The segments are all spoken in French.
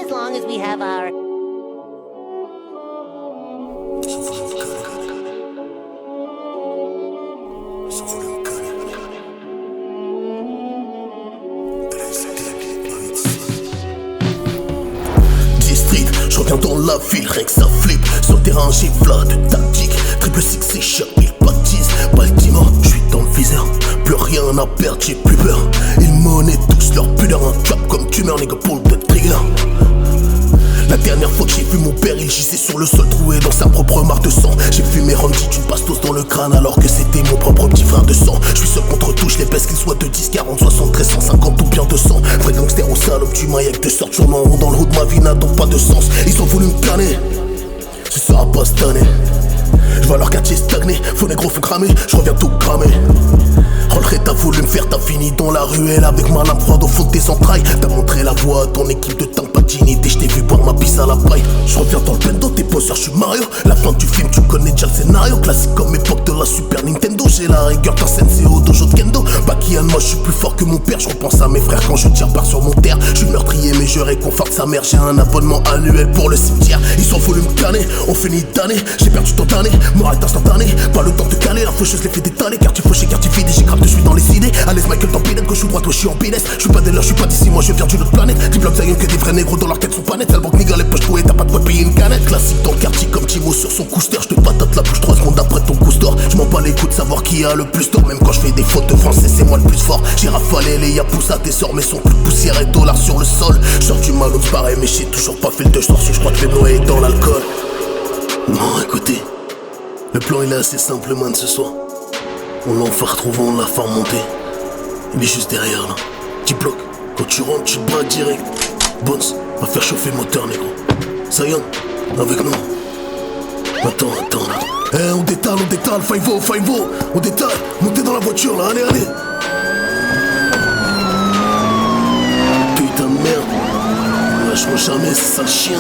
as long as we have our... Je reviens dans la ville, rien que ça flippe. Sur le terrain j'ai v'là de tactique. Triple six c'est cher, ils baptisent Baltimore, je suis dans le viseur. Plus rien à perdre, j'ai plus peur. Ils monnaient tous leur pudeur. Un cap comme tumeur, nigga pull de trigger. La dernière fois que j'ai vu mon père, il gisait sur le sol troué dans sa propre mare de sang. J'ai fumé Randy d'une bastos dans le crâne alors que c'était mon propre petit frère de sang. Je suis seul contre tout, je les baisse qu'ils soient de 10, 40, 73, 150 ou bien 200. Vrai gangster au salope du maillot de sorte sur mon dans le haut de ma vie n'a donc pas de sens. Ils ont voulu me planer, ce sera pas cette année. Je vois leur quartier stagner, faux négro faut cramer, je reviens tout cramer. Rolleray t'as voulu me faire, t'as fini dans la ruelle avec ma lame froide au fond de tes entrailles. T'as montré la voie à ton équipe de tank patinité, je t'ai vu boire ma pisse à la paille. Je reviens dans le bendo, tes poseurs, je suis Mario. La fin du film, tu connais déjà le scénario. Classique comme époque de la Super Nintendo. J'ai la rigueur d'un sensei au dojo de Kendo. Bakian, moi je suis plus fort que mon père. Je repense à mes frères quand je tire par sur mon terre. Je suis meurtrier mais je réconforte sa mère. J'ai un abonnement annuel pour le cimetière. Ils ont voulu me canner, on finit d'année. J'ai perdu ton année, morale instantanée. Pas le temps de caler, la faucheuse les fait détaler. Quartier fauché, quartier vide, j'ai grave de suis dans les idées. À l'aise Michael dans Pinette, gauche ou droite, ouais je suis en PNS. Je suis pas des leurs, je suis pas d'ici, moi je viens d'une autre planète. Qui bloque Zion que des vrais négros dans leur tête sont pas nettes. Salbank nigga les poches trouées, t'as pas de quoi payer une canette. Classique dans le quartier comme Timo sur son couster. Je te patate la bouche 3 secondes après ton coup d'or. Je m'en bats les coups de savoir qui a le plus d'or. Même quand je fais des fautes de français, c'est moi le plus fort. J'ai rafalé les yapous à tes sorts, mais son plus de poussière et dollars sur le sol. Je sors du malon pareil, mais j'ai toujours pas fait le 2. Je je crois que je vais me noyer dans l'alcool. Non, écoutez, le plan il est assez simple, man, ce soir. On l'a enfin retrouvé, on l'a fait remonter. Il est juste derrière là. Petit bloc, quand tu rentres, tu te braques direct. Bones, va faire chauffer le moteur, négro. Zion, avec nous. Attends là. Eh, on détale, Five-O, on détale. Montez dans la voiture là, allez. Putain de merde. Lâche-moi jamais, c'est ça le chien.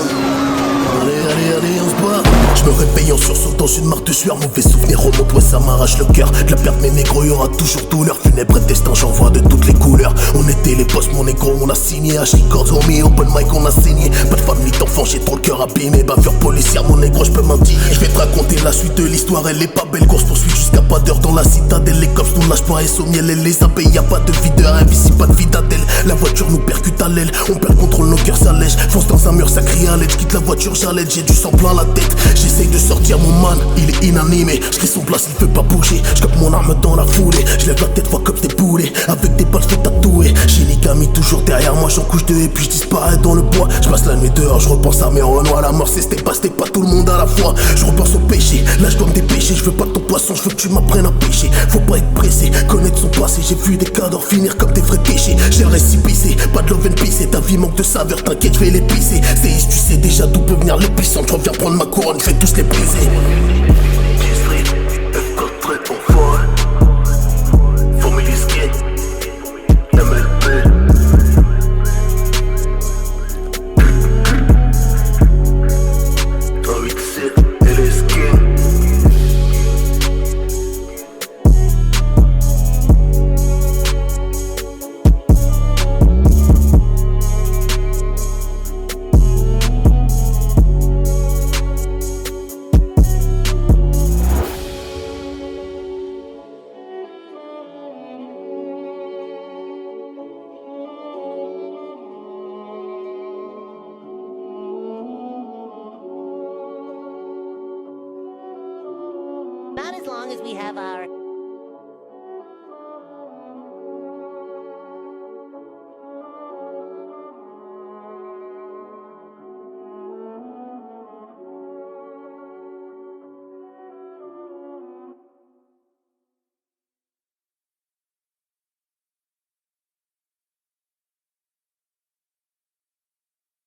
Allez, on se bat. Je me réveille en sursaut dans une mare de sueur. Mauvais souvenir remonte, ouais ça m'arrache le cœur. De la perte mes négros, y'aura toujours douleur. Funèbre et destin, j'en vois de toutes les couleurs. On était les boss, mon négro, on a signé. H-Records, homie, open mic, on a saigné. Pas de famille d'enfants, j'ai trop le cœur abîmé. Bavure policière, mon négro, je peux mentir. Je vais te raconter la suite de l'histoire, elle est pas belle. Course poursuite jusqu'à pas d'heure dans la citadelle. Les cops nous lâchent pas et au miel, et les abeilles, y'a pas de vie de rêve, ici pas de vie d'Adèle. La voiture nous percute à l'aile, on perd le contrôle, nos cœurs s'allègent. Fonce dans un mur, ça crie à l'aide, je quitte la voiture, j'allège, j'ai du sang plein la tête. J'essaye de sortir mon man, il est inanimé. Je crie son place, il veut pas bouger. Je capte mon arme dans la foulée. Je lève la tête, vois comme des poulets. Avec des balles, je fais tatouer. J'ai les camis toujours derrière moi, j'en couche deux et puis je disparais dans le bois. Je passe la nuit dehors, je repense à mes renois. La mort c'est c'était pas tout le monde à la fois. Je repense au péché, là je dois me dépêcher. Je veux pas de ton poisson, je veux que tu m'apprennes à pêcher. Faut pas être pressé, connaître son passé. J'ai vu des cadors finir comme des vrais déchets. J'ai le récipicé, pas de love and peace. Et ta vie manque de saveur, t'inquiète, je vais l'épicer. C'est tu sais déjà d'où peut venir l'épicentre. Je reviens prendre ma couronne, je vais tous les briser. G-Street, F4 traite en forêt. Family Skin, MLP. Not as long as we have our...